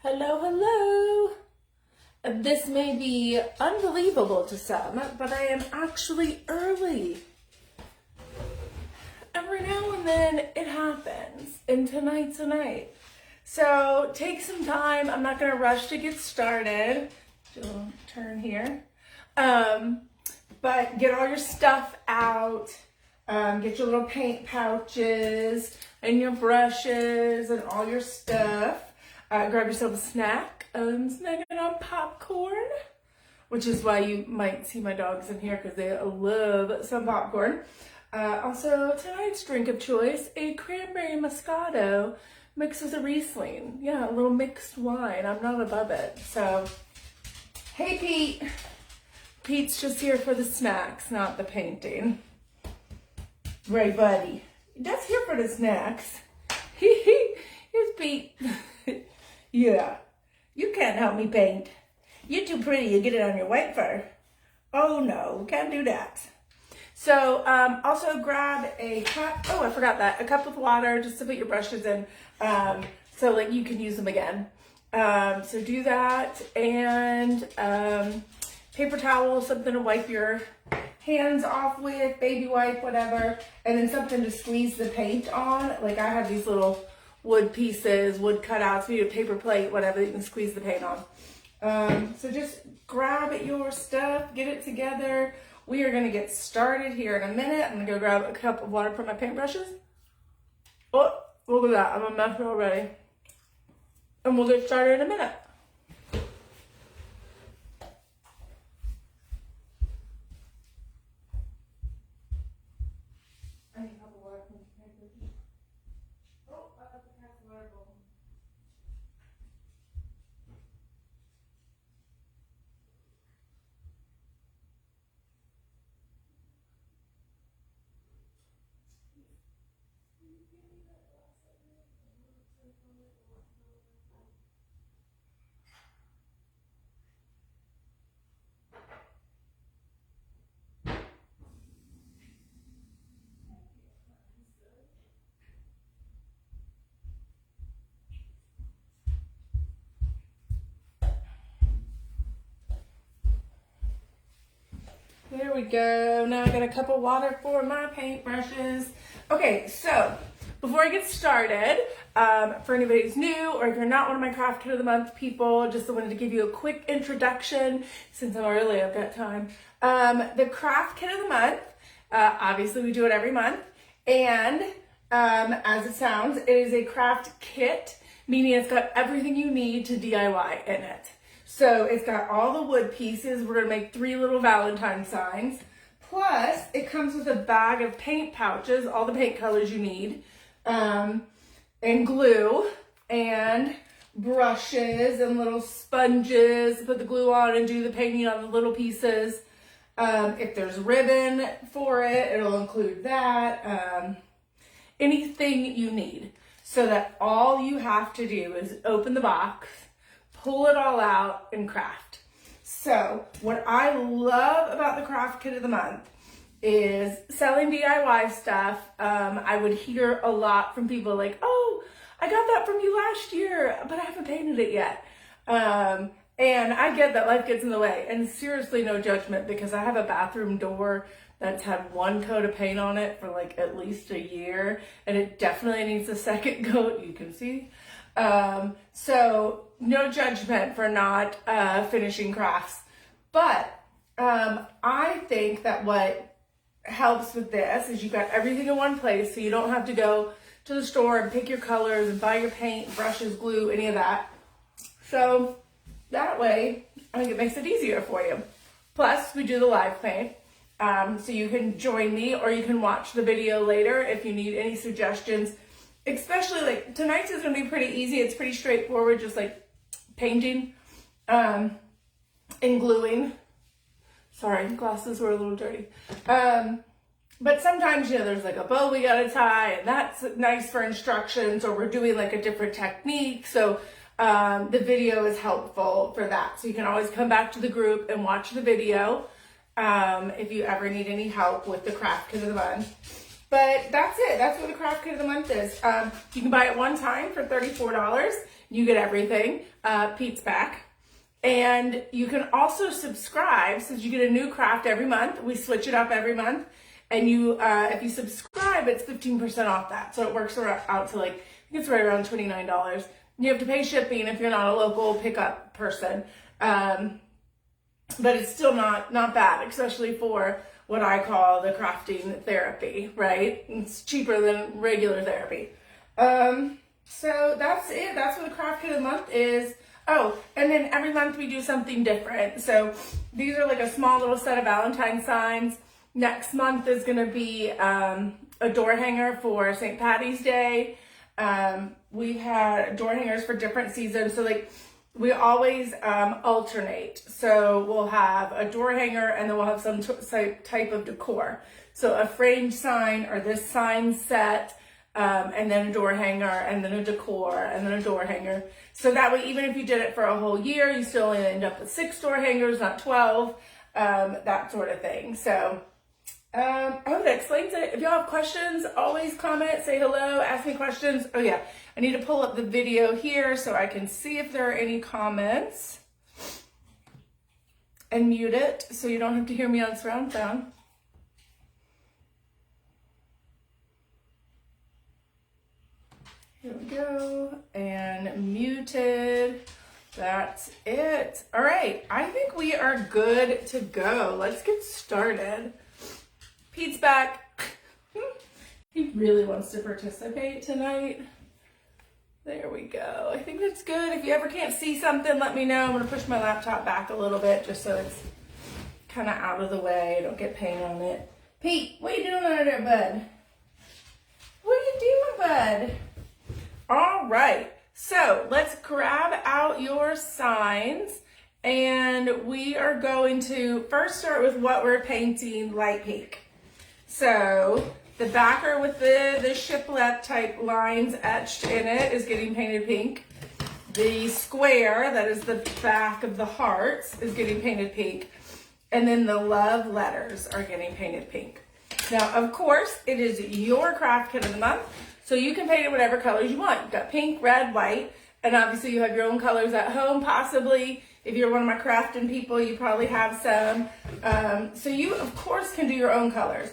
Hello, hello. This may be unbelievable to some, but I am actually early. Every now and then it happens, and tonight's a night. So take some time. I'm not going to rush to get started. Do a little turn here. But get all your stuff out. Get your little paint pouches and your brushes and all your stuff. Grab yourself a snack. Snacking on popcorn, which is why you might see my dogs in here because they love some popcorn. Also, tonight's drink of choice, a cranberry moscato mixed with a Riesling. Yeah, a little mixed wine. I'm not above it. So, hey Pete. Pete's just here for the snacks, not the painting. Right, buddy? That's here for the snacks. Here's Pete. Yeah, you can't help me paint. You're too pretty, you get it on your white fur. Oh no, can't do that. So also grab a cup, oh I forgot that, a cup of water just to put your brushes in so like you can use them again. So do that, and paper towel, something to wipe your hands off with, baby wipe, whatever, and then something to squeeze the paint on. Like I have these little wood pieces, wood cutouts, maybe a paper plate, whatever you can squeeze the paint on. So just grab your stuff, get it together. We are gonna get started here in a minute. I'm gonna go grab a cup of water for my paintbrushes. Oh, look at that, I'm a mess already. And we'll get started in a minute. I need a cup of water for my paintbrushes. Oh, I have to pass the water bowl. There we go. Now I got a cup of water for my paintbrushes. Okay, so before I get started, for anybody who's new or if you're not one of my craft kit of the month people, just wanted to give you a quick introduction since I'm early, I've got time. The craft kit of the month, obviously we do it every month, and as it sounds, it is a craft kit, meaning it's got everything you need to DIY in it. So it's got all the wood pieces. We're gonna make 3 little Valentine signs. Plus, it comes with a bag of paint pouches, all the paint colors you need, and glue, and brushes, and little sponges to put the glue on and do the painting on the little pieces. If there's ribbon for it, it'll include that. Anything you need. So that all you have to do is open the box, pull it all out, and craft. So what I love about the craft kit of the month is selling DIY stuff. I would hear a lot from people like, oh, I got that from you last year, but I haven't painted it yet. And I get that life gets in the way, and seriously, no judgment, because I have a bathroom door that's had 1 coat of paint on it for like at least a year, and it definitely needs a second coat, you can see. So no judgment for not finishing crafts. But I think that what helps with this is you got everything in one place, so you don't have to go to the store and pick your colors and buy your paint, brushes, glue, any of that. So that way, I think it makes it easier for you. Plus, we do the live paint. So you can join me or you can watch the video later if you need any suggestions. Especially like tonight's is going to be pretty easy. It's pretty straightforward, just like painting and gluing. Sorry, glasses were a little dirty. But sometimes, there's like a bow we got to tie, and that's nice for instructions, or we're doing like a different technique. So the video is helpful for that. So you can always come back to the group and watch the video if you ever need any help with the craft kit of the month. But that's it. That's what the craft kit of the month is. You can buy it one time for $34. You get everything. Pete's back. And you can also subscribe, since you get a new craft every month. We switch it up every month. And you, if you subscribe, it's 15% off that. So it works out to like, I think it's right around $29. You have to pay shipping if you're not a local pickup person. But it's still not bad, especially for what I call the crafting therapy, right? It's cheaper than regular therapy. So that's it. That's what the craft kit of the month is. Oh, and then every month we do something different. So these are like a small little set of Valentine signs. Next month is going to be a door hanger for St. Patty's Day. We've had door hangers for different seasons. So like we always alternate. So we'll have a door hanger and then we'll have some type of decor. So a framed sign or this sign set, and then a door hanger and then a decor and then a door hanger. So that way, even if you did it for a whole year, you still only end up with 6 door hangers, not 12, that sort of thing. So I hope that explains it. If y'all have questions, always comment, say hello, ask me questions. Oh yeah, I need to pull up the video here so I can see if there are any comments and mute it so you don't have to hear me on surround sound. Here we go, and muted. That's it. All right, I think we are good to go. Let's get started. Pete's back. He really wants to participate tonight. There we go. I think that's good. If you ever can't see something, let me know. I'm gonna push my laptop back a little bit just so it's kind of out of the way. I don't get paint on it. Pete, what are you doing under there, bud? What are you doing, bud? All right, so let's grab out your signs and we are going to first start with what we're painting light pink. So the backer with the shiplet type lines etched in it is getting painted pink. The square, that is the back of the hearts, is getting painted pink. And then the love letters are getting painted pink. Now, of course, it is your craft kit of the month. So you can paint it whatever colors you want. You've got pink, red, white, and obviously you have your own colors at home, possibly. If you're one of my crafting people, you probably have some. So you, of course, can do your own colors.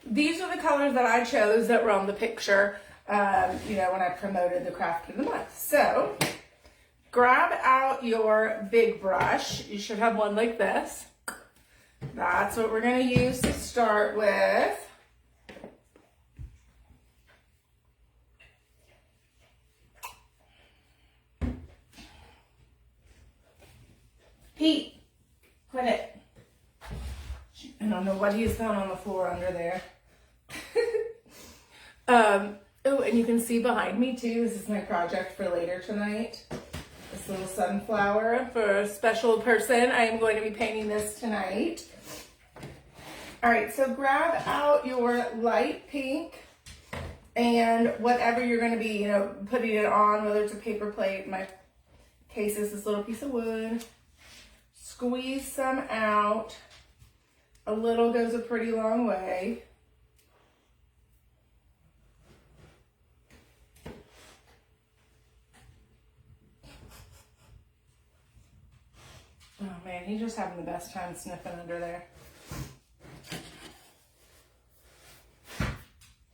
These are the colors that I chose that were on the picture, when I promoted the craft kit of the month. So grab out your big brush. You should have one like this. That's what we're going to use to start with. Pete, quit it. I don't know what he's found on the floor under there. Oh, and you can see behind me too, this is my project for later tonight. This little sunflower for a special person. I am going to be painting this tonight. All right, so grab out your light pink and whatever you're going to be, putting it on, whether it's a paper plate. In my case is this little piece of wood. Squeeze some out. A little goes a pretty long way. Oh man, he's just having the best time sniffing under there.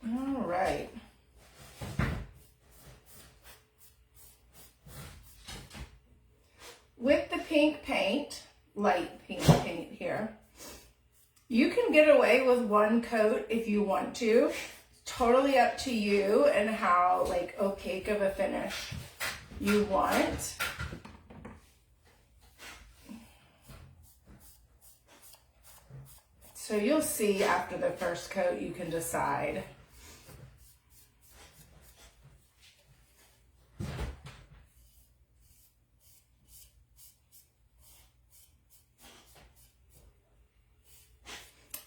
All right. With the pink paint, light pink paint here, you can get away with one coat if you want to. It's totally up to you and how opaque of a finish you want. So you'll see after the first coat, you can decide.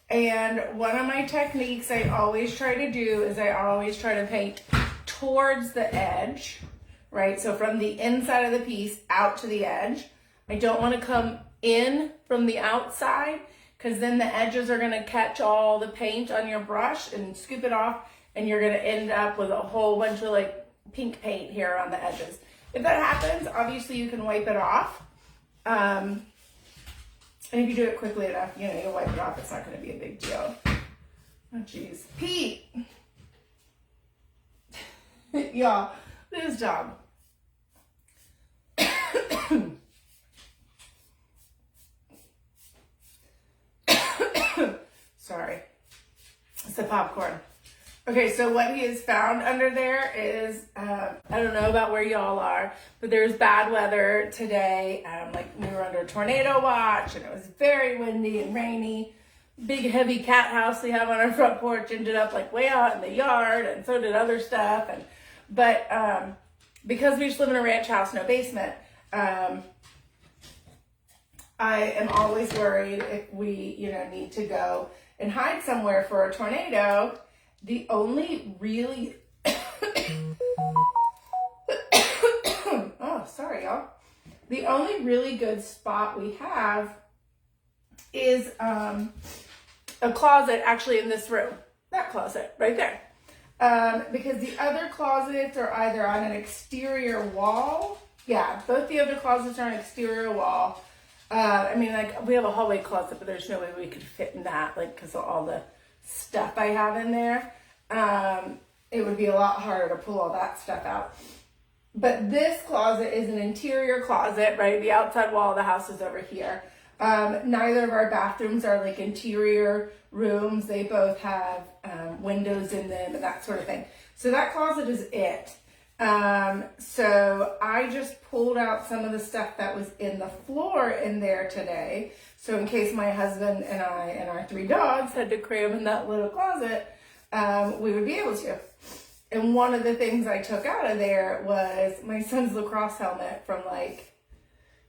And one of my techniques I always try to do is I always try to paint towards the edge, right? So from the inside of the piece out to the edge. I don't want to come in from the outside because then the edges are going to catch all the paint on your brush and scoop it off, and you're going to end up with a whole bunch of like pink paint here on the edges. If that happens, obviously you can wipe it off. And if you do it quickly enough, you know, you'll wipe it off. It's not going to be a big deal. Oh, jeez. Pete! Y'all, this job. Sorry. It's the popcorn. Okay, so what he has found under there is, I don't know about where y'all are, but there's bad weather today. Like we were under a tornado watch and it was very windy and rainy. Big heavy cat house we have on our front porch ended up like way out in the yard, and so did other stuff. But because we just live in a ranch house, no basement, I am always worried if we, you know, need to go and hide somewhere for a tornado. The only really, oh, sorry, y'all. The only really good spot we have is a closet actually in this room. That closet right there. Because the other closets are either on an exterior wall. Yeah, both the other closets are on an exterior wall. I mean, like, we have a hallway closet, but there's no way we could fit in that, like, because of all the stuff I have in there. It would be a lot harder to pull all that stuff out. But this closet is an interior closet, right? The outside wall of the house is over here. Neither of our bathrooms are like interior rooms. They both have windows in them and that sort of thing. So that closet is it. So I just pulled out some of the stuff that was in the floor in there today. So in case my husband and I and our 3 dogs had to cram in that little closet, we would be able to. And one of the things I took out of there was my son's lacrosse helmet from like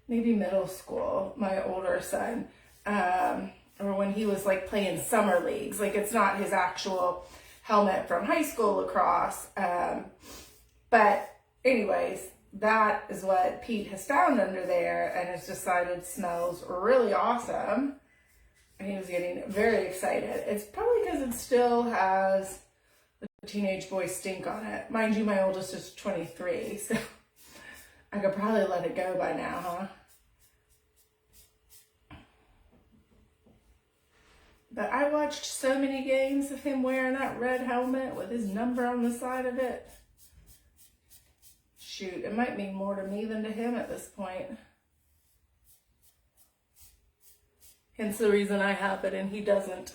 maybe middle school, my older son, or when he was like playing summer leagues. Like, it's not his actual helmet from high school lacrosse. But anyways, that is what Pete has found under there and has decided smells really awesome. And he was getting very excited. It's probably because it still has the teenage boy stink on it. Mind you, my oldest is 23, so I could probably let it go by now, huh? But I watched so many games of him wearing that red helmet with his number on the side of it. Shoot, it might mean more to me than to him at this point. Hence the reason I have it and he doesn't.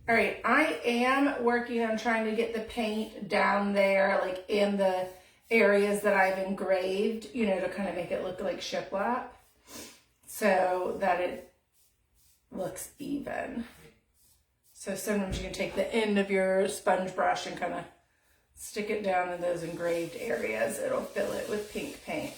All right, I am working on trying to get the paint down there, like in the areas that I've engraved, you know, to kind of make it look like shiplap so that it looks even. So sometimes you can take the end of your sponge brush and kind of stick it down in those engraved areas. It'll fill it with pink paint.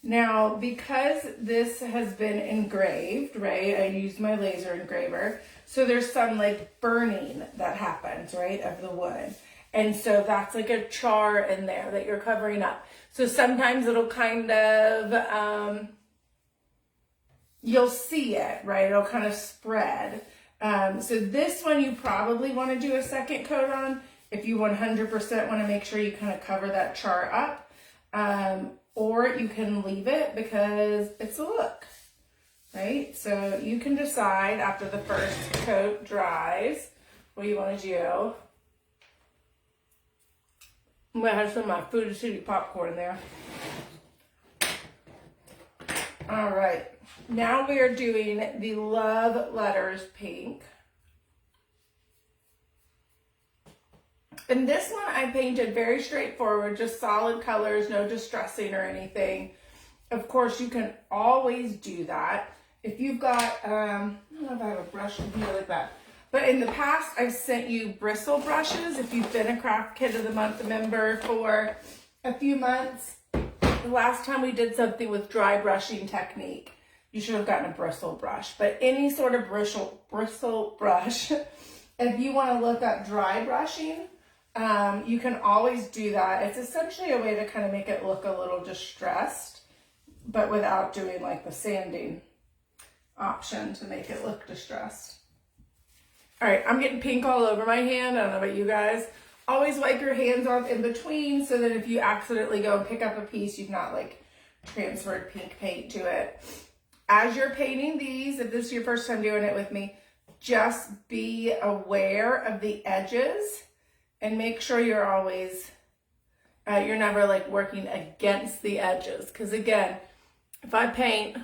Now, because this has been engraved, right, I used my laser engraver, so there's some like burning that happens, right, of the wood. And so that's like a char in there that you're covering up. So sometimes it'll kind of, you'll see it, right? It'll kind of spread. So this one you probably want to do a second coat on if you 100% want to make sure you kind of cover that char up. Or you can leave it because it's a look, right? So you can decide after the first coat dries what you want to do. I'm gonna have some of my Food City popcorn there. All right, now we are doing the Love Letters pink. And this one I painted very straightforward, just solid colors, no distressing or anything. Of course, you can always do that. If you've got, I don't know if I have a brush in here like that. But in the past, I've sent you bristle brushes if you've been a Craft Kit of the Month member for a few months. The last time we did something with dry brushing technique, you should have gotten a bristle brush. But any sort of bristle brush, if you want to look up dry brushing, You can always do that. It's essentially a way to kind of make it look a little distressed, but without doing like the sanding option to make it look distressed. All right, I'm getting pink all over my hand. I don't know about you guys. Always wipe your hands off in between so that if you accidentally go and pick up a piece, you've not like transferred pink paint to it. As you're painting these, if this is your first time doing it with me, just be aware of the edges and make sure you're always, you're never like working against the edges. Because again, if I paint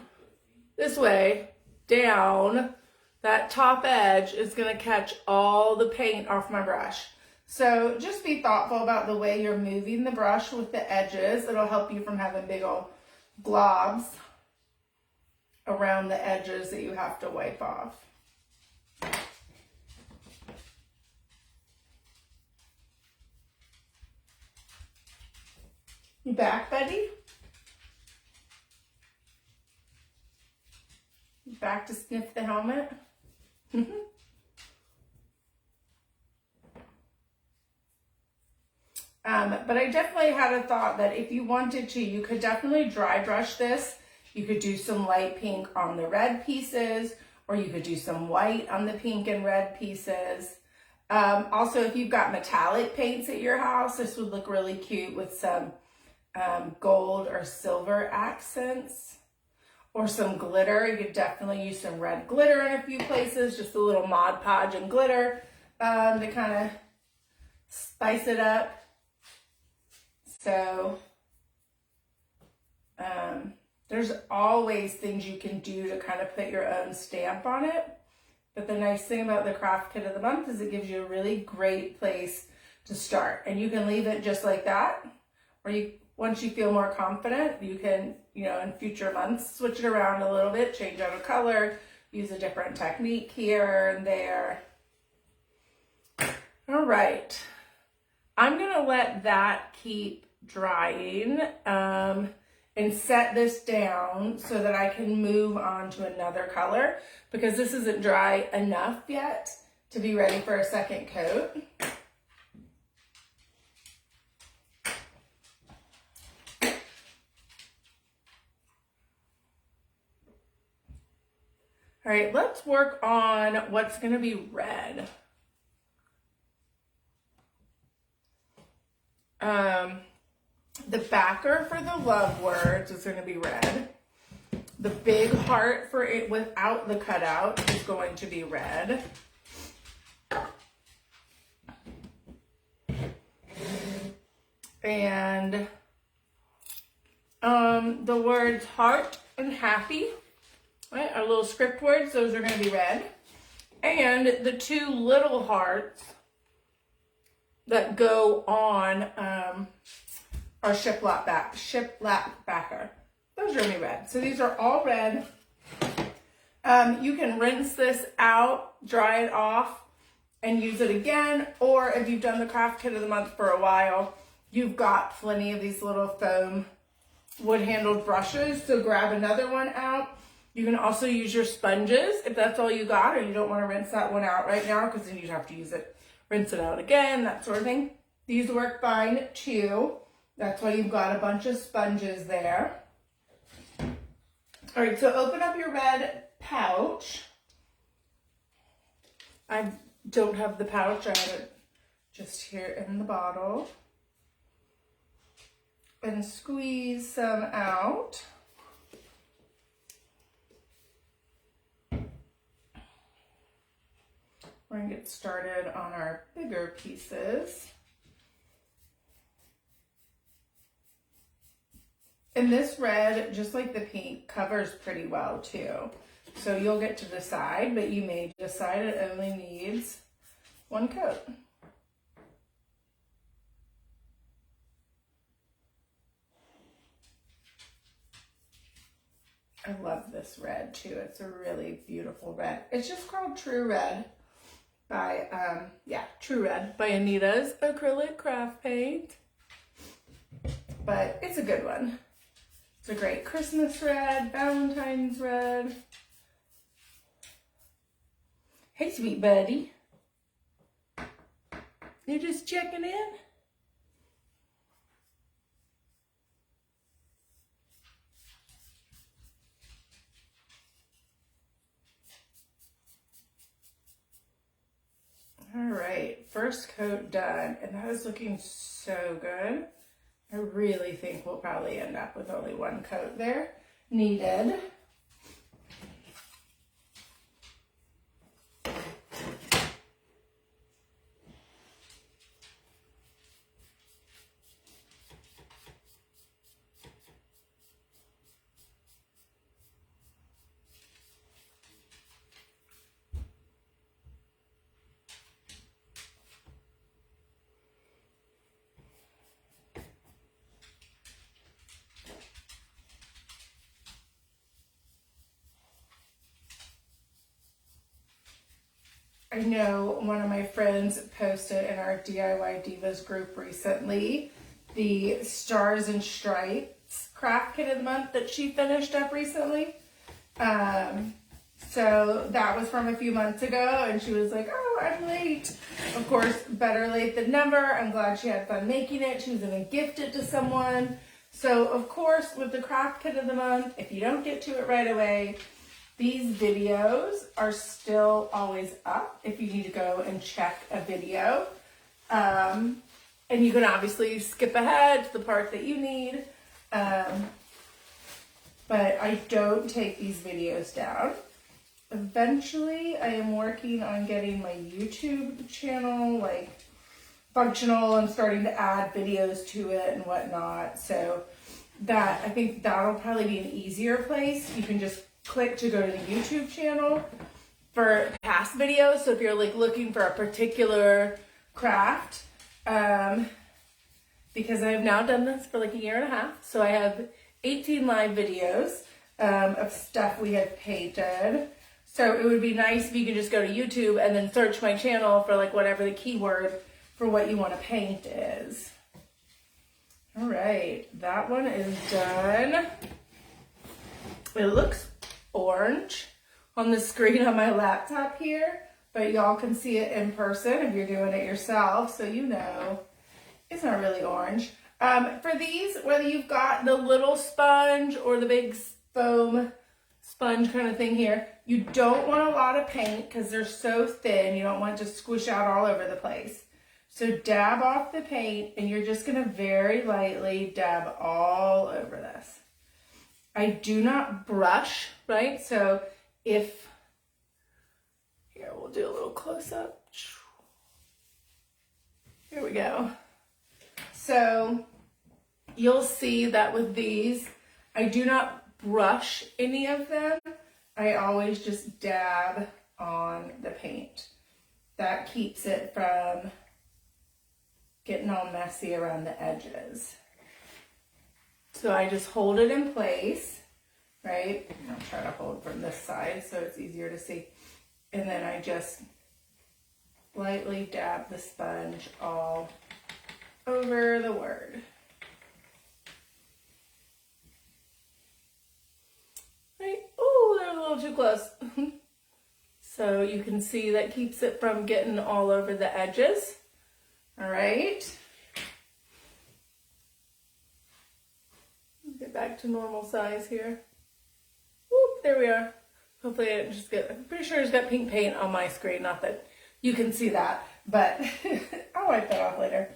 this way down, that top edge is gonna catch all the paint off my brush. So just be thoughtful about the way you're moving the brush with the edges. It'll help you from having big old globs around the edges that you have to wipe off. You back, buddy? You back to sniff the helmet? But I definitely had a thought that if you wanted to, you could definitely dry brush this. You could do some light pink on the red pieces, or you could do some white on the pink and red pieces. Also, if you've got metallic paints at your house, this would look really cute with some gold or silver accents, or some glitter. You could definitely use some red glitter in a few places, just a little Mod Podge and glitter to kind of spice it up. So there's always things you can do to kind of put your own stamp on it. But the nice thing about the craft kit of the month is it gives you a really great place to start. And you can leave it just like that, or once you feel more confident, you can, in future months, switch it around a little bit, change out a color, use a different technique here and there. All right. I'm going to let that keep drying and set this down so that I can move on to another color, because this isn't dry enough yet to be ready for a second coat. All right, let's work on what's going to be red. The backer for the love words is going to be red. The big heart for it without the cutout is going to be red. And the words heart and happy, right, our little script words, those are going to be red. And the two little hearts that go on our shiplap backer. Those are gonna be red. So these are all red. You can rinse this out, dry it off, and use it again. Or if you've done the craft kit of the month for a while, you've got plenty of these little foam wood-handled brushes. So grab another one out. You can also use your sponges if that's all you got, or you don't want to rinse that one out right now, because then you'd have to use it, rinse it out again, that sort of thing. These work fine too. That's why you've got a bunch of sponges there. All right, so open up your red pouch. I don't have the pouch, I have it just here in the bottle. And squeeze some out. We're gonna get started on our bigger pieces. And this red, just like the pink, covers pretty well too. So you'll get to decide, but you may decide it only needs one coat. I love this red too. It's a really beautiful red. It's just called True Red by, True Red by Anita's Acrylic Craft Paint. But it's a good one. It's a great Christmas red, Valentine's red. Hey, sweet buddy. You just checking in? All right, first coat done, and that is looking so good. I really think we'll probably end up with only one coat there needed. I know one of my friends posted in our DIY Divas group recently the Stars and Stripes craft kit of the month that she finished up recently. So that was from a few months ago, and she was like, oh, I'm late. Of course, better late than never. I'm glad she had fun making it. She was going to gift it to someone. So, of course, with the craft kit of the month, if you don't get to it right away, these videos are still always up if you need to go and check a video. And you can obviously skip ahead to the part that you need. But I don't take these videos down. Eventually, I am working on getting my YouTube channel like functional and starting to add videos to it and whatnot. So that, I think that'll probably be an easier place. You can just click to go to the YouTube channel for past videos. So if you're like looking for a particular craft, because I have now done this for like a year and a half. So I have 18 live videos of stuff we have painted. So it would be nice if you could just go to YouTube and then search my channel for like whatever the keyword for what you want to paint is. All right, that one is done. It looks orange on the screen on my laptop here, but y'all can see it in person if you're doing it yourself, so you know it's not really orange. For these, whether you've got the little sponge or the big foam sponge kind of thing here, you don't want a lot of paint because they're so thin. You don't want it to squish out all over the place. So dab off the paint, and you're just going to very lightly dab all over this. I do not brush, right? So if, here, we'll do a little close up. Here we go. So you'll see that with these, I do not brush any of them. I always just dab on the paint. That keeps it from getting all messy around the edges. So I just hold it in place, right? I'll try to hold from this side so it's easier to see. And then I just lightly dab the sponge all over the word. Right? Oh, that was a little too close. So you can see that keeps it from getting all over the edges. All right. Get back to normal size here. Whoop, there we are. Hopefully I just get, I'm pretty sure it's got pink paint on my screen. Not that you can see that, but I'll wipe that off later.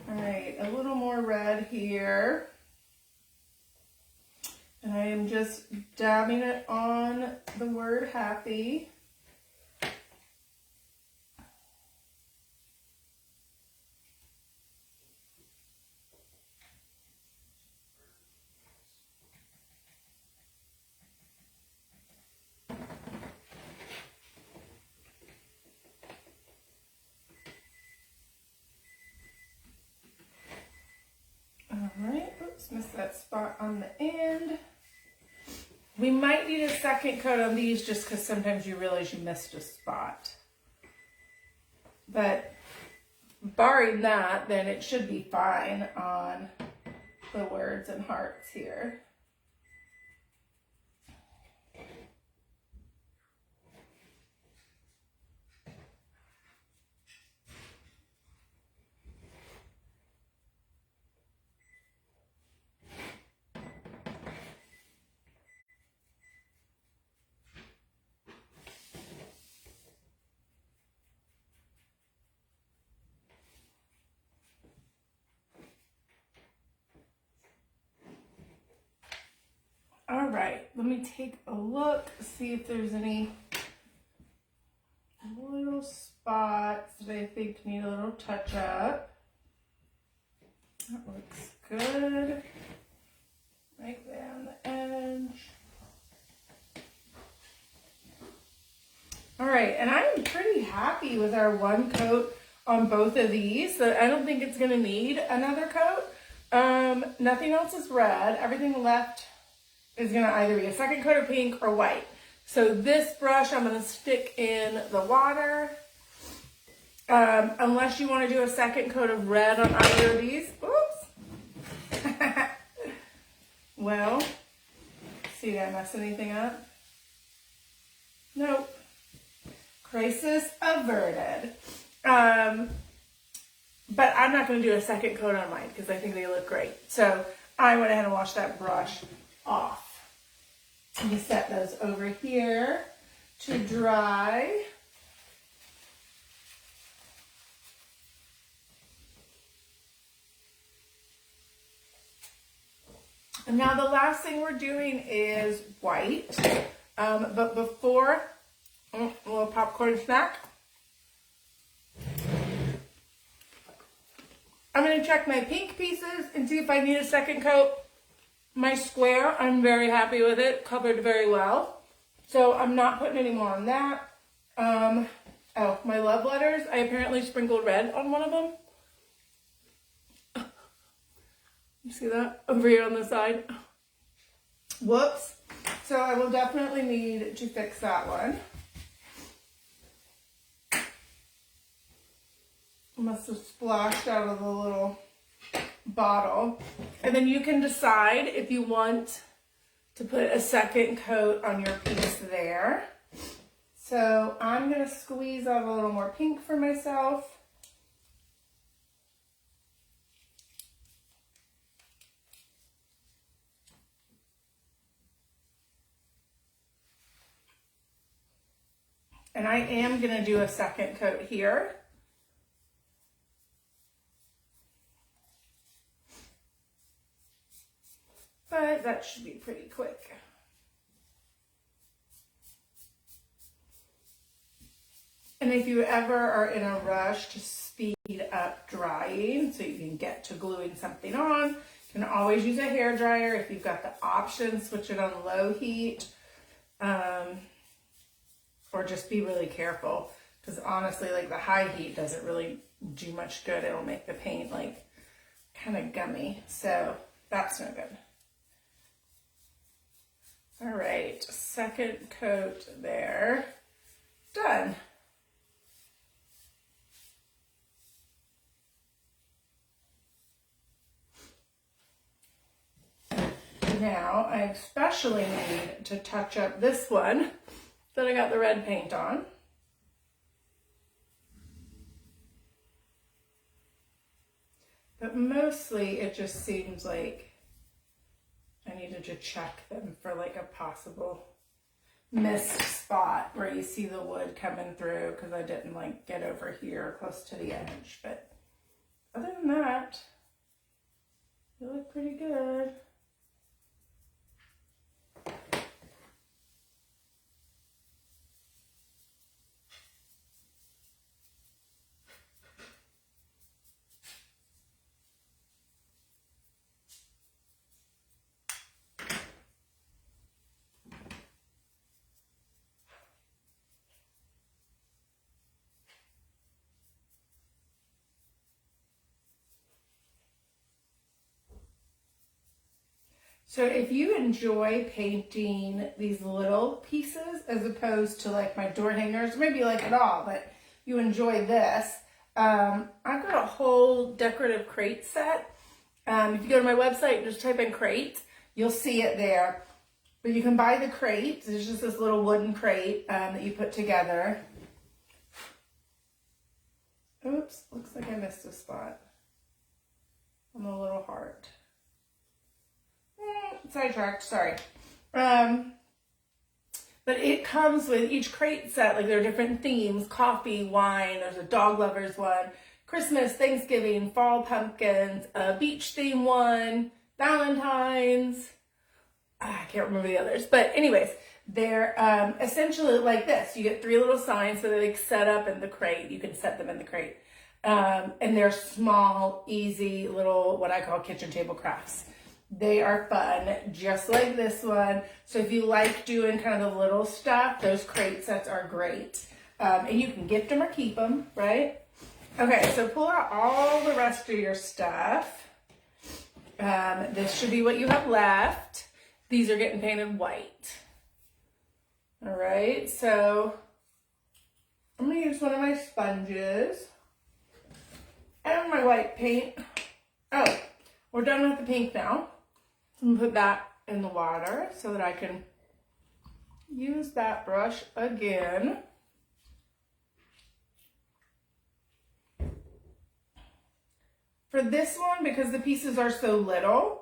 All right, a little more red here. And I am just dabbing it on the word happy. All right, oops, missed that spot on the end. We might need a second coat on these just because sometimes you realize you missed a spot. But barring that, then it should be fine on the words and hearts here. All right, let me take a look, see if there's any little spots that I think need a little touch up. That looks good. Right there on the edge. All right, and I'm pretty happy with our one coat on both of these. So I don't think it's gonna need another coat. Nothing else is red. Everything left is gonna either be a second coat of pink or white. So this brush I'm gonna stick in the water. Unless you wanna do a second coat of red on either of these. Oops. Well, see, did I mess anything up? Nope. Crisis averted. But I'm not gonna do a second coat on mine because I think they look great. So I went ahead and washed that brush off. Let me set those over here to dry. And now the last thing we're doing is white. But before, a little popcorn snack. I'm going to check my pink pieces and see if I need a second coat. My square, I'm very happy with it, covered very well. So I'm not putting any more on that. Oh, my love letters, I apparently sprinkled red on one of them. You see that over here on the side? Whoops. So I will definitely need to fix that one. Must have splashed out of the little bottle. And then you can decide if you want to put a second coat on your piece there. So I'm going to squeeze out a little more pink for myself. And I am going to do a second coat here. But that should be pretty quick. And if you ever are in a rush to speed up drying so you can get to gluing something on, you can always use a hair dryer. If you've got the option, switch it on low heat. Or just be really careful, because honestly, like the high heat doesn't really do much good. It'll make the paint like kind of gummy. So that's no good. All right, second coat there. Done. Now I especially need to touch up this one that I got the red paint on. But mostly it just seems like I needed to check them for like a possible missed spot where you see the wood coming through, because I didn't like get over here close to the edge. But other than that, they look pretty good. So if you enjoy painting these little pieces as opposed to like my door hangers, maybe like it all, but you enjoy this, I've got a whole decorative crate set If you go to my website, just type in crate, you'll see it there. But you can buy the crate. There's just this little wooden crate that you put together. Oops, looks like I missed a spot on the little heart. Sidetracked, sorry. But it comes with each crate set, like there are different themes: coffee, wine, there's a dog lovers one, Christmas, Thanksgiving, fall pumpkins, a beach theme one, Valentine's. I can't remember the others, but anyways, they're essentially like this. You get 3 little signs, so they're like set up in the crate. You can set them in the crate. And they're small, easy little, what I call kitchen table crafts. They are fun, just like this one. So if you like doing kind of the little stuff, those crate sets are great. And you can gift them or keep them, right? Okay, so pull out all the rest of your stuff. This should be what you have left. These are getting painted white. All right, so I'm gonna use one of my sponges and my white paint. Oh, we're done with the pink now. I'm gonna put that in the water so that I can use that brush again. For this one, because the pieces are so little,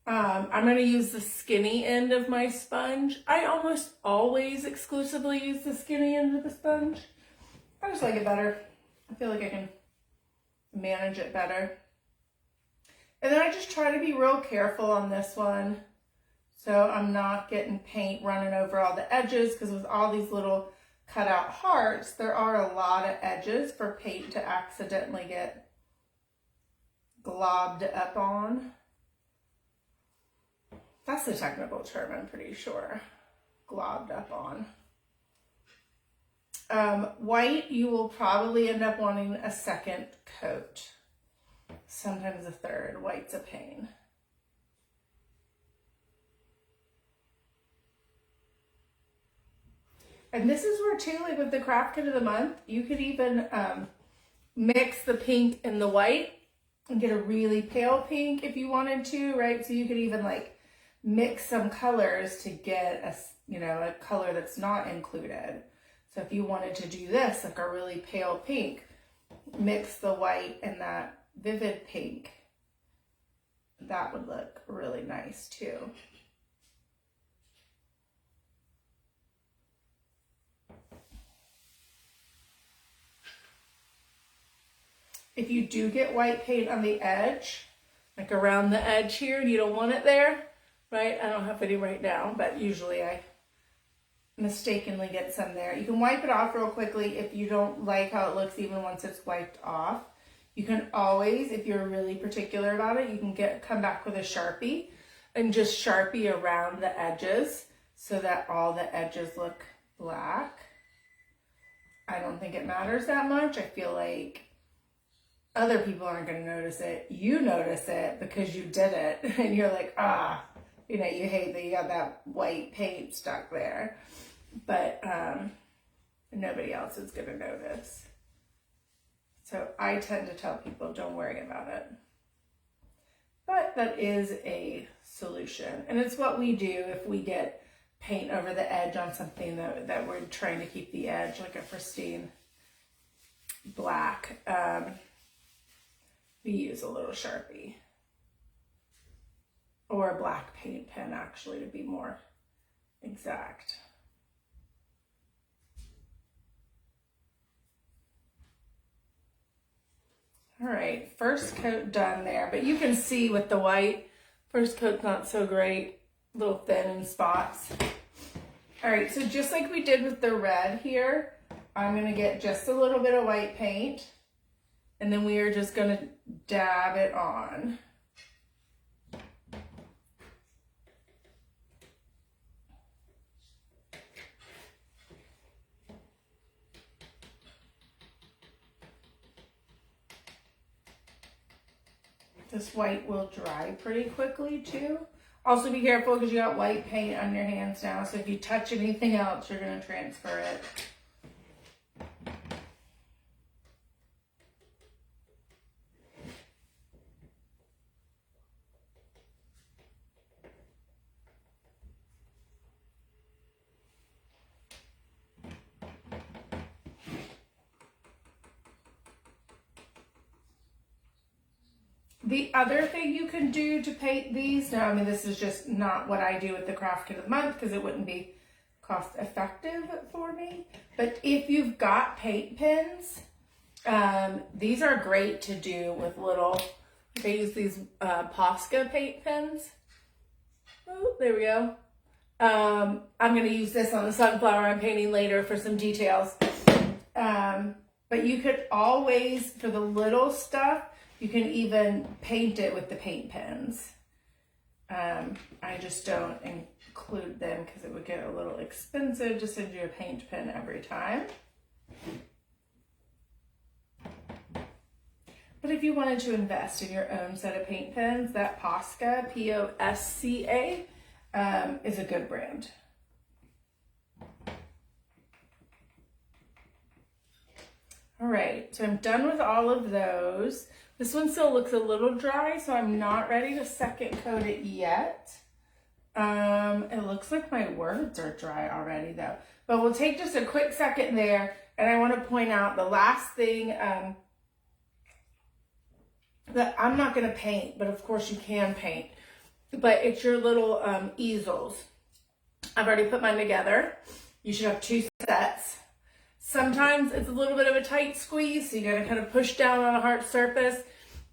I'm going to use the skinny end of my sponge. I almost always exclusively use the skinny end of the sponge. I just like it better. I feel like I can manage it better. And then I just try to be real careful on this one, so I'm not getting paint running over all the edges, because with all these little cutout hearts, there are a lot of edges for paint to accidentally get globbed up on. That's the technical term, I'm pretty sure. Globbed up on. White, you will probably end up wanting a second coat. Sometimes a third. White's a pain. And this is where too, like with the craft kit of the month, you could even mix the pink and the white and get a really pale pink if you wanted to, right? So you could even like mix some colors to get a, you know, a color that's not included. So if you wanted to do this, like a really pale pink, mix the white and that vivid pink, that would look really nice too. If you do get white paint on the edge, like around the edge here, and you don't want it there, right? I don't have any right now, but usually I mistakenly get some there. You can wipe it off real quickly if you don't like how it looks even once it's wiped off. You can always, if you're really particular about it, you can come back with a Sharpie and just Sharpie around the edges so that all the edges look black. I don't think it matters that much. I feel like other people aren't going to notice it. You notice it because you did it and you're like, you know, you hate that you got that white paint stuck there, but nobody else is going to notice. So I tend to tell people, don't worry about it. But that is a solution. And it's what we do if we get paint over the edge on something that we're trying to keep the edge like a pristine black. We use a little Sharpie or a black paint pen, actually, to be more exact. All right, first coat done there, but you can see with the white, first coat's not so great, a little thin in spots. All right, so just like we did with the red here, I'm gonna get just a little bit of white paint, and then we are just gonna dab it on. This white will dry pretty quickly too. Also be careful because you got white paint on your hands now, so if you touch anything else, you're gonna transfer it. The other thing you can do to paint these, now I mean this is just not what I do with the craft kit of the month because it wouldn't be cost effective for me, but if you've got paint pens, these are great to do with little, they use these Posca paint pens. Oh, there we go. I'm going to use this on the sunflower I'm painting later for some details. But you could always, for the little stuff, you can even paint it with the paint pens. I just don't include them because it would get a little expensive to send you a paint pen every time. But if you wanted to invest in your own set of paint pens, that Posca, P-O-S-C-A, is a good brand. All right, so I'm done with all of those. This one still looks a little dry, so I'm not ready to second coat it yet. It looks like my words are dry already though. But we'll take just a quick second there, and I want to point out the last thing that I'm not going to paint, but of course you can paint. But it's your little easels. I've already put mine together. You should have 2 sets. Sometimes it's a little bit of a tight squeeze, so you gotta kind of push down on a hard surface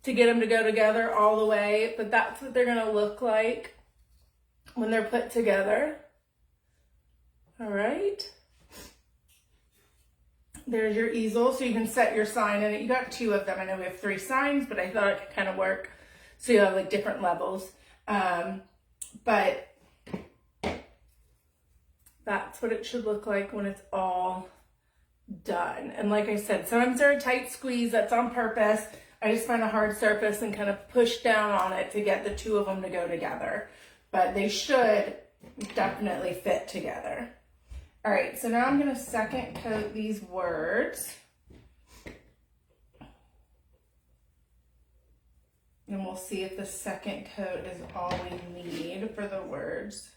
to get them to go together all the way, but that's what they're gonna look like when they're put together. All right. There's your easel, so you can set your sign in it. You got 2 of them. I know we have 3 signs, but I thought it could kind of work. So you have like different levels. But that's what it should look like when it's all done. And like I said, sometimes they're a tight squeeze. That's on purpose. I just find a hard surface and kind of push down on it to get the 2 of them to go together. But they should definitely fit together. All right, so now I'm going to second coat these words. And we'll see if the second coat is all we need for the words.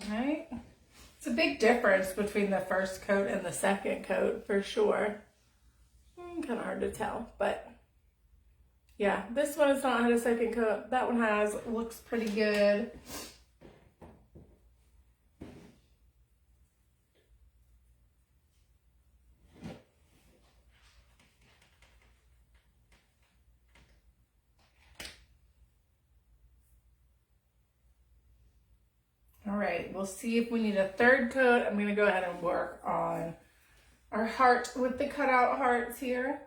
Right? It's a big difference between the first coat and the second coat for sure. Kind of hard to tell, but yeah, this one has not had a second coat. That one has. Looks pretty good. All right, we'll see if we need a third coat. I'm going to go ahead and work on our heart with the cutout hearts here.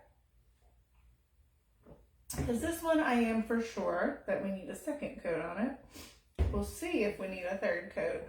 Because this one I am for sure that we need a second coat on it. We'll see if we need a third coat.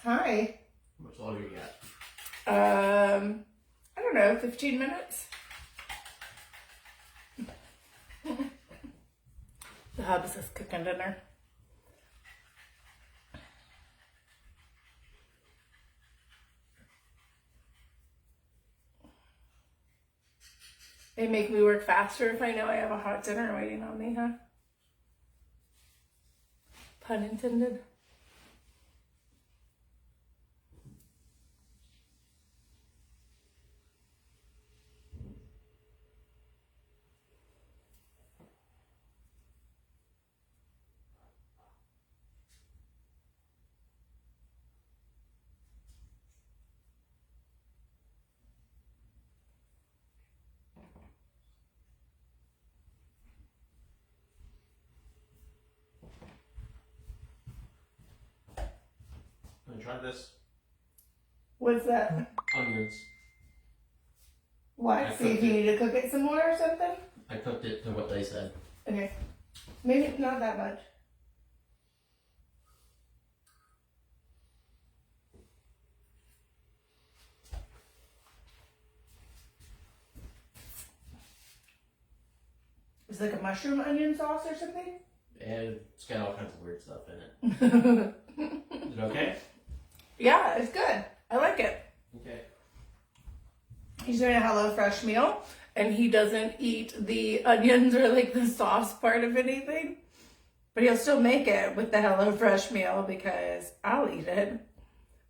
Hi. How much longer you got? I don't know, 15 minutes? The hubs is cooking dinner. They make me work faster if I know I have a hot dinner waiting on me, huh? Pun intended. Want to try this? What's that? Onions. What? See if you need to cook it some more or something? I cooked it to what they said. Okay. Maybe not that much. It's like a mushroom onion sauce or something? And it's got all kinds of weird stuff in it. Is it okay? Yeah, it's good. I like it. Okay. He's doing a HelloFresh meal, and he doesn't eat the onions or like the sauce part of anything. But he'll still make it with the HelloFresh meal because I'll eat it.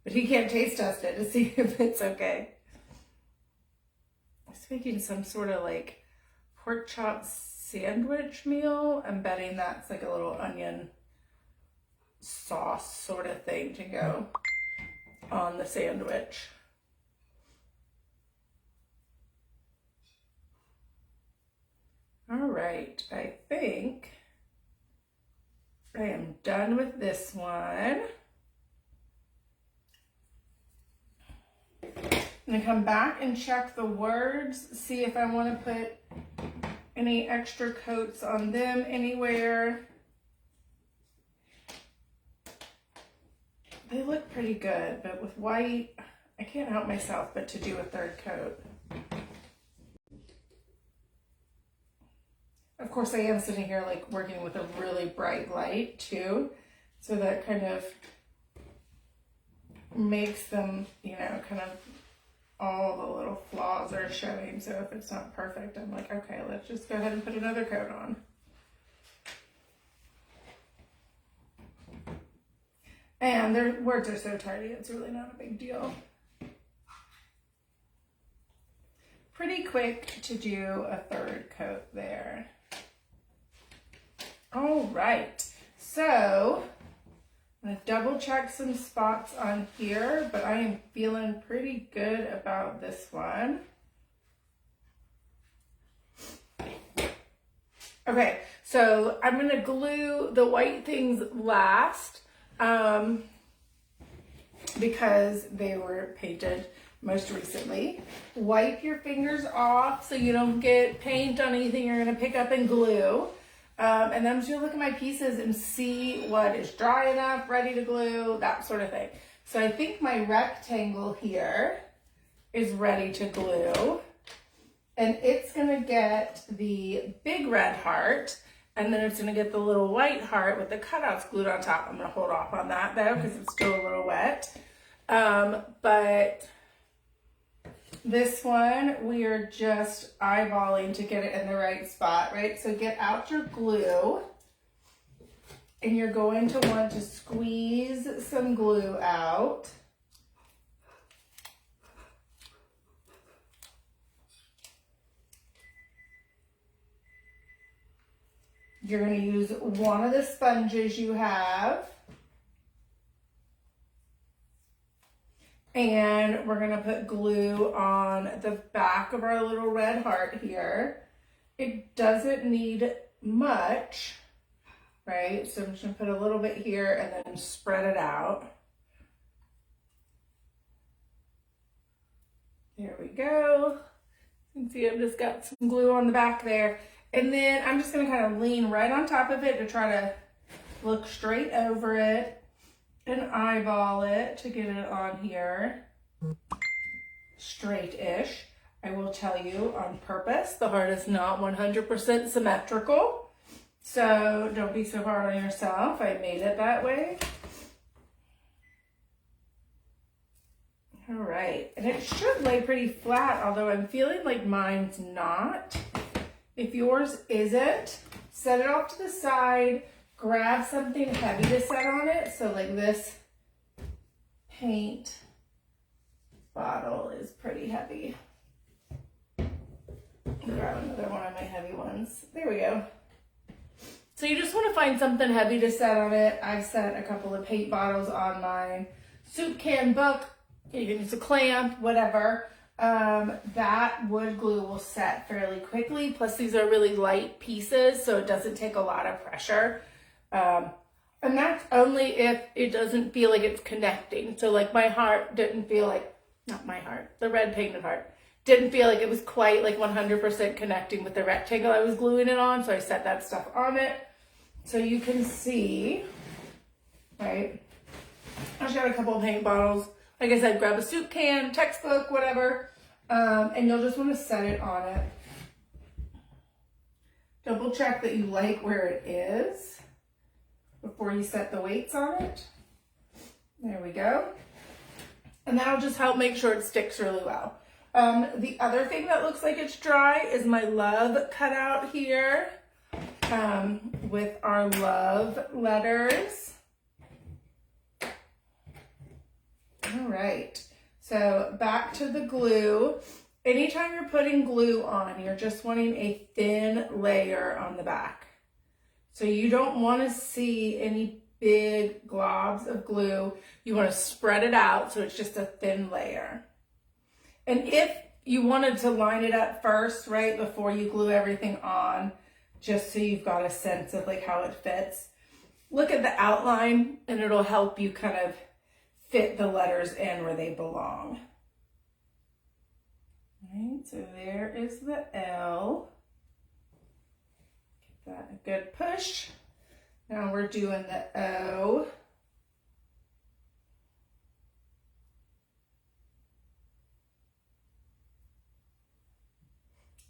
But he can't taste test it to see if it's okay. He's making some sort of like pork chop sandwich meal. I'm betting that's like a little onion sauce sort of thing to go on the sandwich. All right, I think I am done with this one. I'm gonna come back and check the words, see if I want to put any extra coats on them anywhere. They look pretty good, but with white, I can't help myself but to do a third coat. Of course, I am sitting here like working with a really bright light too, so that kind of makes them, you know, kind of all the little flaws are showing. So if it's not perfect, I'm like, okay, let's just go ahead and put another coat on. And their words are so tiny, it's really not a big deal. Pretty quick to do a third coat there. All right, so I'm gonna double check some spots on here, but I am feeling pretty good about this one. Okay, so I'm gonna glue the white things last because they were painted most recently. Wipe your fingers off so you don't get paint on anything you're gonna pick up and glue. And then I'm just gonna look at my pieces and see what is dry enough, ready to glue, that sort of thing. So I think my rectangle here is ready to glue. And it's gonna get the big red heart, and then it's gonna get the little white heart with the cutouts glued on top. I'm gonna hold off on that though, because it's still a little wet. But this one, we are just eyeballing to get it in the right spot, right? So get out your glue, and you're going to want to squeeze some glue out. You're going to use one of the sponges you have. And we're gonna put glue on the back of our little red heart here. It doesn't need much, right? So I'm just gonna put a little bit here and then spread it out. There we go. You can see I've just got some glue on the back there. And then I'm just gonna kind of lean right on top of it to try to look straight over it and eyeball it to get it on here straight-ish. I will tell you on purpose, the heart is not 100% symmetrical, so don't be so hard on yourself. I made it that way. All right, and it should lay pretty flat, although I'm feeling like mine's not. If yours isn't, set it off to the side, grab something heavy to set on it. So like this paint bottle is pretty heavy. Grab another one of my heavy ones. There we go. So you just want to find something heavy to set on it. I've set a couple of paint bottles on mine. Soup can book. You can use a clamp, whatever. That wood glue will set fairly quickly. Plus these are really light pieces, so it doesn't take a lot of pressure. And that's only if it doesn't feel like it's connecting. So like my heart didn't feel like, not my heart, the red painted heart, didn't feel like it was quite like 100% connecting with the rectangle I was gluing it on. So I set that stuff on it. So you can see, right? I just got a couple of paint bottles. Like I said, grab a soup can, textbook, whatever. And you'll just want to set it on it. Double check that you like where it is before you set the weights on it. There we go. And that'll just help make sure it sticks really well. The other thing that looks like it's dry is my love cutout here with our love letters. All right, so back to the glue. Anytime you're putting glue on, you're just wanting a thin layer on the back. So you don't want to see any big globs of glue. You want to spread it out so it's just a thin layer. And if you wanted to line it up first, right, before you glue everything on, just so you've got a sense of like how it fits, look at the outline and it'll help you kind of fit the letters in where they belong. All right, so there is the L. Give that a good push. Now we're doing the O.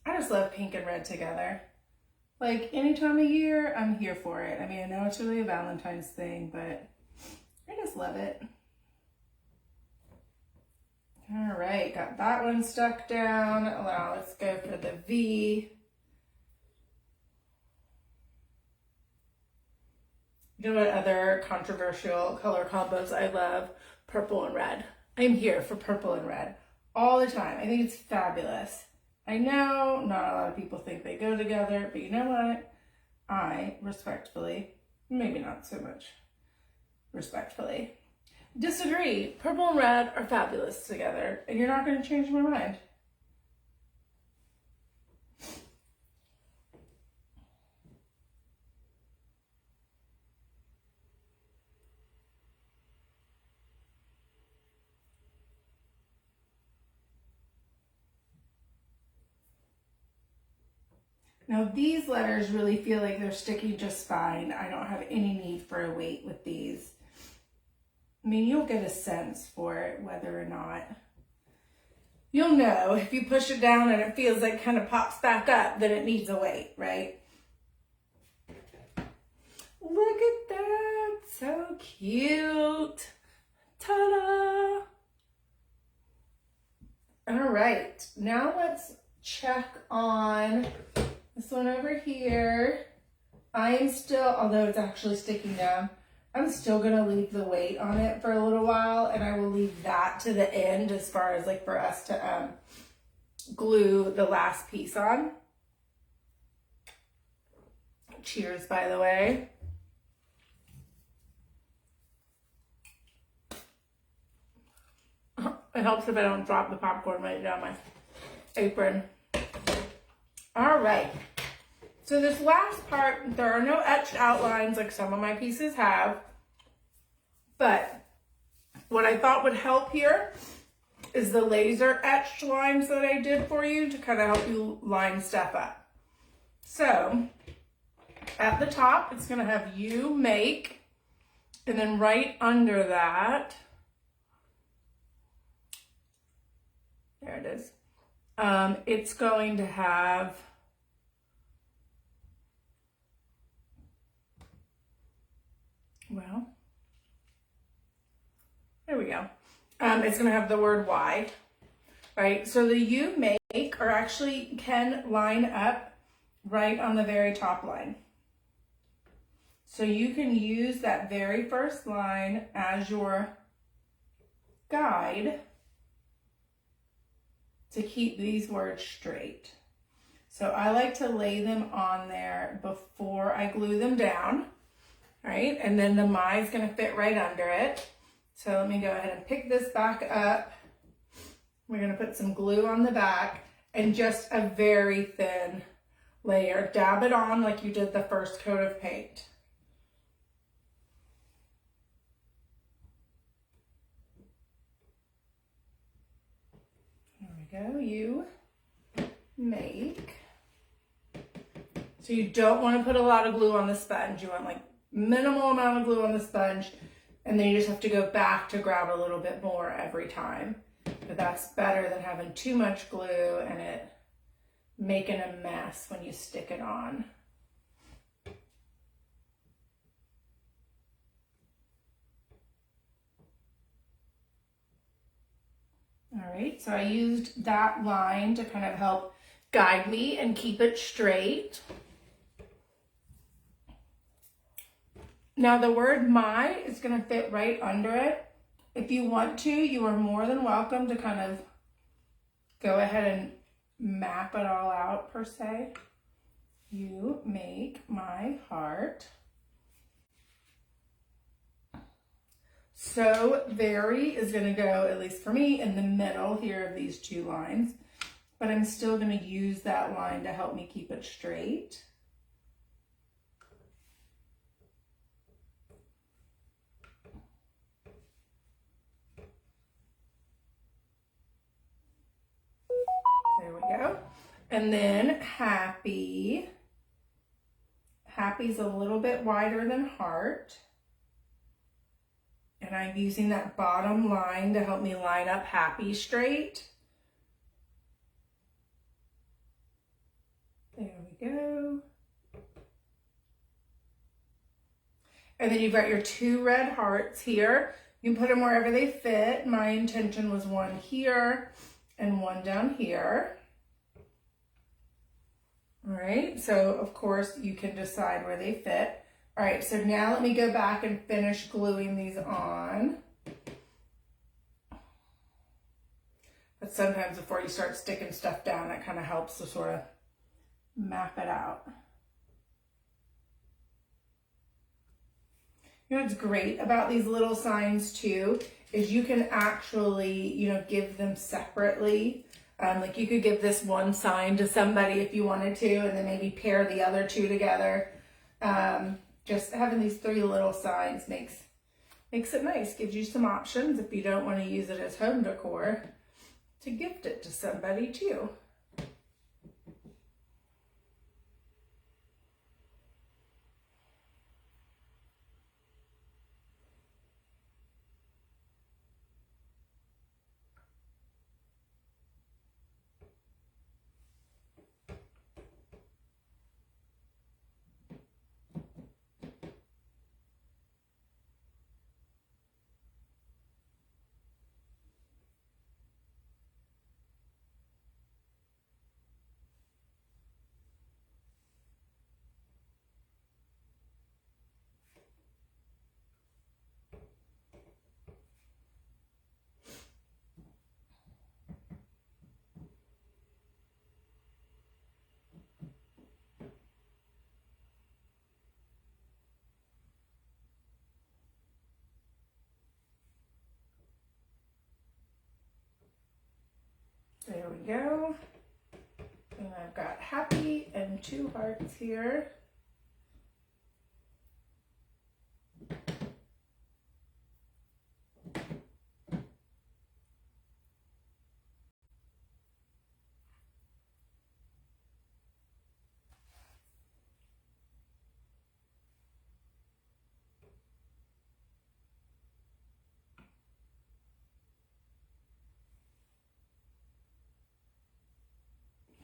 I just love pink and red together. Like any time of year, I'm here for it. I mean, I know it's really a Valentine's thing, but I just love it. All right, got that one stuck down. Now let's go for the V. You know what other controversial color combos I love? Purple and red. I'm here for purple and red all the time. I think it's fabulous. I know not a lot of people think they go together, but you know what? I respectfully, maybe not so much respectfully, disagree. Purple and red are fabulous together, and you're not going to change my mind. Now these letters really feel like they're sticking just fine. I don't have any need for a weight with these. I mean, you'll get a sense for it, whether or not. You'll know if you push it down and it feels like kind of pops back up, then it needs a weight, right? Look at that, so cute. Ta-da! All right, now let's check on this one over here. I am still, although it's actually sticking down, I'm still gonna leave the weight on it for a little while, and I will leave that to the end as far as like for us to glue the last piece on. Cheers, by the way. It helps if I don't drop the popcorn right down my apron. All right, so this last part, there are no etched outlines like some of my pieces have, but what I thought would help here is the laser etched lines that I did for you to kind of help you line stuff up. So at the top, it's gonna have you make, and then right under that, there it is. It's going to have well, there we go. It's going to have the word Y, right? So the you make or actually can line up right on the very top line. So you can use that very first line as your guide to keep these words straight. So I like to lay them on there before I glue them down, right? And then the my is gonna fit right under it. So let me go ahead and pick this back up. We're gonna put some glue on the back and just a very thin layer. Dab it on like you did the first coat of paint. There we go, you make. So you don't want to put a lot of glue on the sponge. You want like minimal amount of glue on the sponge, and then you just have to go back to grab a little bit more every time. But that's better than having too much glue and it making a mess when you stick it on. All right, so I used that line to kind of help guide me and keep it straight. Now the word my is going to fit right under it. If you want to, you are more than welcome to kind of go ahead and map it all out per se. You make my heart. So very is going to go, at least for me, in the middle here of these two lines. But I'm still going to use that line to help me keep it straight. There we go. And then happy. Happy's a little bit wider than heart. And I'm using that bottom line to help me line up happy straight. There we go. And then you've got your two red hearts here. You can put them wherever they fit. My intention was one here and one down here. All right, so of course you can decide where they fit. All right, so now let me go back and finish gluing these on. But sometimes before you start sticking stuff down, that kind of helps to sort of map it out. You know what's great about these little signs too, is you can actually, give them separately. Like you could give this one sign to somebody if you wanted to, and then maybe pair the other two together. Just having these three little signs makes it nice, gives you some options if you don't want to use it as home decor, to gift it to somebody too. There we go. And I've got happy and two hearts here.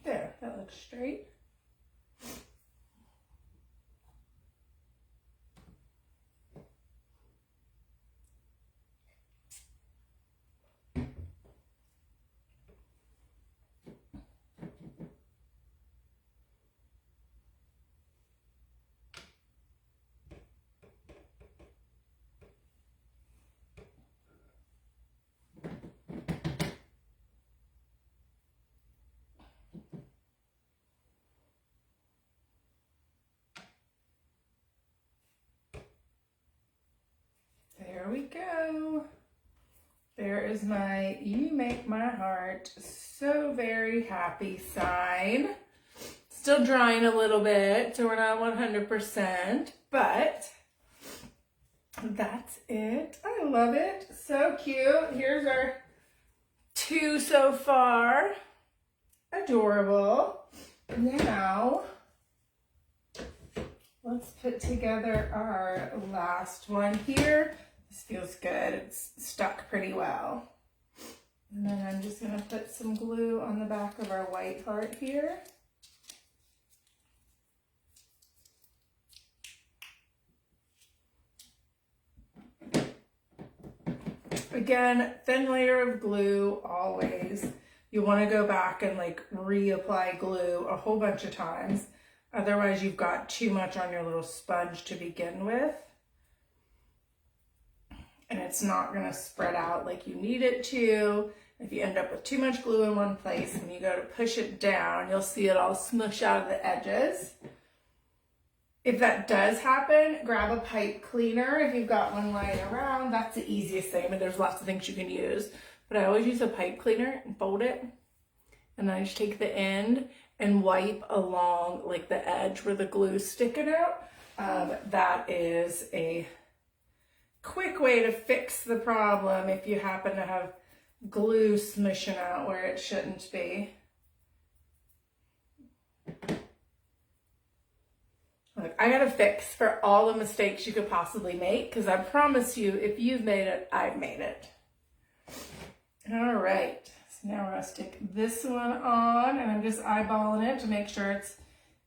There, that looks straight. we go. There is my "you make my heart so very happy" sign. Still drying a little bit, so we're not 100%, but that's it. I love it. So cute. Here's our 2 so far. Adorable. Now, let's put together our last one here. This feels good. It's stuck pretty well. And then I'm just going to put some glue on the back of our white heart here. Again, thin layer of glue always. You want to go back and like reapply glue a whole bunch of times. Otherwise, you've got too much on your little sponge to begin with. And it's not going to spread out like you need it to. If you end up with too much glue in one place, when you go to push it down, you'll see it all smush out of the edges. If that does happen, grab a pipe cleaner if you've got one lying around. That's the easiest thing. I mean, there's lots of things you can use, but I always use a pipe cleaner and fold it. And then I just take the end and wipe along like the edge where the glue's sticking out. That is a quick way to fix the problem if you happen to have glue smushing out where it shouldn't be. Look, I got a fix for all the mistakes you could possibly make, because I promise you, if you've made it, I've made it. All right, so now we're gonna stick this one on, and I'm just eyeballing it to make sure it's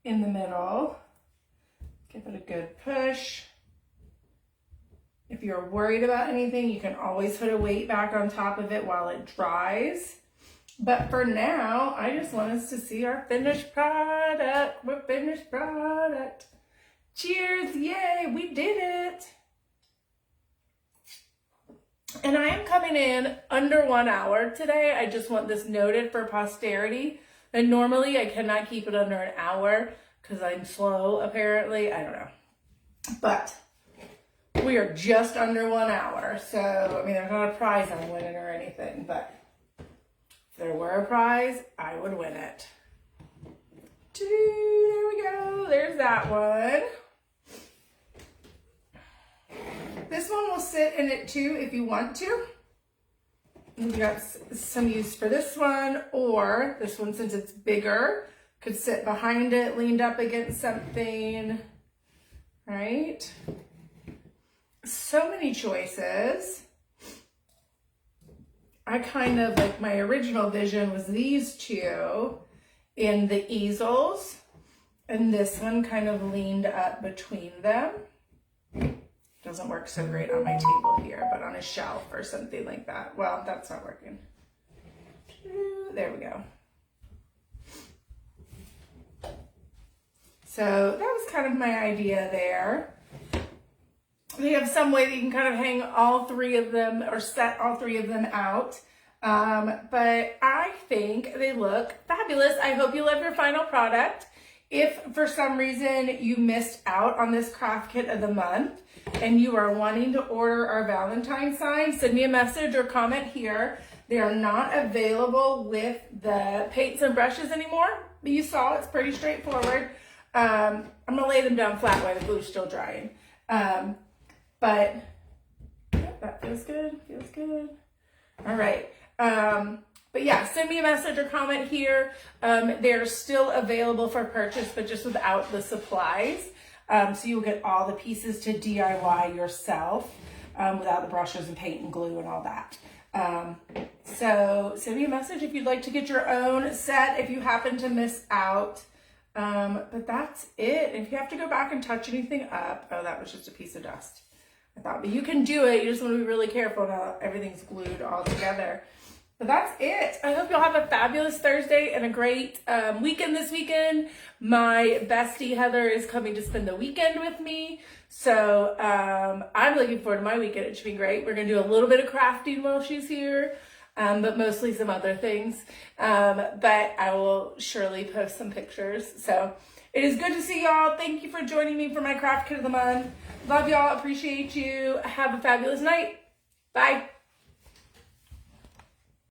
in the middle. Give it a good push. If you're worried about anything, you can always put a weight back on top of it while it dries. But for now, I just want us to see our finished product. We're finished product. Cheers, yay, we did it. And I am coming in under 1 hour today. I just want this noted for posterity. And normally I cannot keep it under an hour because I'm slow, apparently. I don't know. But we are just under 1 hour. So, I mean, there's not a prize I'm winning or anything, but if there were a prize, I would win it. There we go. There's that one. This one will sit in it too if you want to. We've got some use for this one, or this one, since it's bigger, could sit behind it, leaned up against something, right? So many choices. I kind of, like, my original vision was these two in the easels, and this one kind of leaned up between them. Doesn't work so great on my table here, but on a shelf or something like that. Well, that's not working. There we go. So that was kind of my idea there. We have some way that you can kind of hang all 3 of them or set all 3 of them out. But I think they look fabulous. I hope you love your final product. If for some reason you missed out on this craft kit of the month and you are wanting to order our Valentine sign, send me a message or comment here. They are not available with the paints and brushes anymore. But you saw it's pretty straightforward. I'm gonna lay them down flat while the glue's still drying. But yeah, that feels good, feels good. All right. But yeah, send me a message or comment here. They're still available for purchase, but just without the supplies. So you'll get all the pieces to DIY yourself without the brushes and paint and glue and all that. So send me a message if you'd like to get your own set if you happen to miss out. But that's it. If you have to go back and touch anything up, oh, that was just a piece of dust. I thought, but you can do it. You just want to be really careful now everything's glued all together. But that's it. I hope you'll have a fabulous Thursday and a great weekend this weekend. My bestie Heather is coming to spend the weekend with me. So I'm looking forward to my weekend. It should be great. We're going to do a little bit of crafting while she's here. but mostly some other things. But I will surely post some pictures. So it is good to see y'all. Thank you for joining me for my craft kit of the month. Love y'all. Appreciate you. Have a fabulous night. Bye.